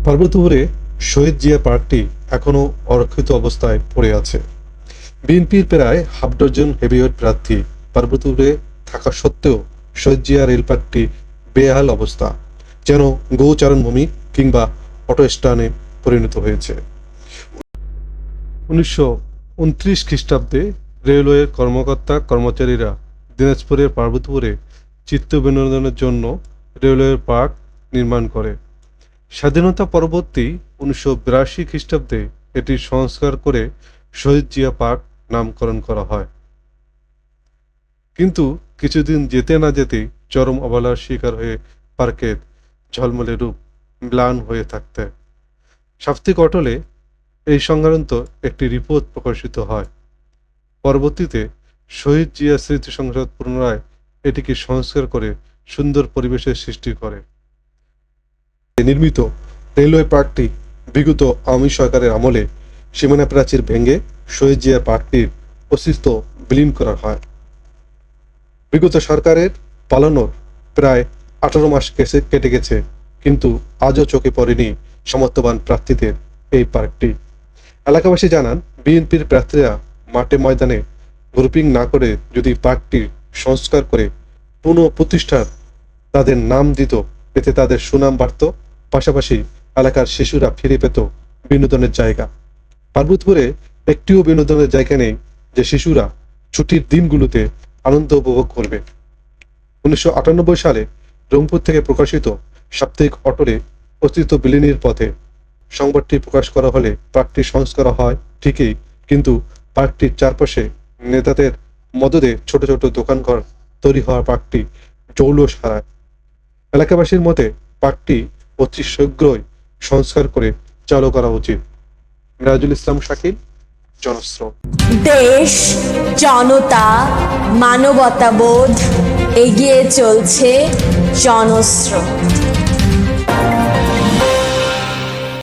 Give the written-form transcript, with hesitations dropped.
পার্বতীপুরে শহীদ জিয়া পার্কটি এখনও অরক্ষিত অবস্থায় পড়ে আছে। বিএনপির প্রায় হাফ ডজন হেভিওয়েট প্রার্থী পার্বতীপুরে থাকা সত্ত্বেও শহীদ জিয়া রেল পার্কটি বেহাল অবস্থা, যেন গৌচারণভূমি কিংবা অটো স্ট্যান্ডে পরিণত হয়েছে। 1929 খ্রিস্টাব্দে রেলওয়ের কর্মকর্তা কর্মচারীরা দিনাজপুরের পার্বতীপুরে চিত্ত বিনোদনের জন্য রেলওয়ে পার্ক নির্মাণ করে। স্বাধীনতা পরবর্তী 1982 খ্রিস্টাব্দে এটি সংস্কার করে শহীদ জিয়া পার্ক নামকরণ করা হয়। কিন্তু কিছুদিন যেতে না যেতেই চরম অবহেলার শিকার হয়ে পার্কের ঝলমলে রূপ ম্লান হয়ে থাকতে সাপ্তাহিক অটলে এই সংক্রান্ত একটি রিপোর্ট প্রকাশিত হয়। পরবর্তীতে শহীদ জিয়া স্মৃতি সংসদ পুনরায় এটিকে সংস্কার করে সুন্দর পরিবেশের সৃষ্টি করে। নির্মিত রেলওয়ে পার্কটি বিগত আওয়ামী সরকারের আমলে সীমানা প্রাচীর ভেঙে শহীদ জিয়া পার্কটির অস্তিত্ব বিলীন করা হয়। বিগত সরকারের পালানোর প্রায় 18 মাস কেটে গেছে, কিন্তু আজও চোখে পড়েনি সমর্থবান প্রার্থীদের এই পার্কটি। এলাকাবাসী জানান, বিএনপির প্রার্থীরা মাঠে ময়দানে গ্রুপিং না করে যদি পার্কটি সংস্কার করে পুনঃপ্রতিষ্ঠার তাদের নাম দিত, এতে তাদের সুনাম বাড়ত, পাশাপাশি এলাকার শিশুরা ফিরে পেত বিনোদনের জায়গা। পার্বতীপুরে একটিও বিনোদনের জায়গা নেই যে শিশুরা ছুটির দিনগুলোতে আনন্দ উপভোগ করবে। 1998 সালে রংপুর থেকে প্রকাশিত সাপ্তাহিক অটলে অস্তিত্ব বিলীনের পথে সংবাদটি প্রকাশ করা হলে পার্কটি সংস্কার হয় ঠিকই, কিন্তু পার্কটির চারপাশে নেতাদের মদদে ছোট ছোট দোকানঘর তৈরি হওয়া পার্কটি জৌলুস হারায়। এলাকাবাসীর মতে পার্কটি অতি শীঘ্রই সংস্কার করে চালু করা উচিত। মিরাজুল ইসলাম শাকিল, জনস্রোত। দেশ, জনতা, মানবতাবোধ, এগিয়ে চলছে জনস্রোত।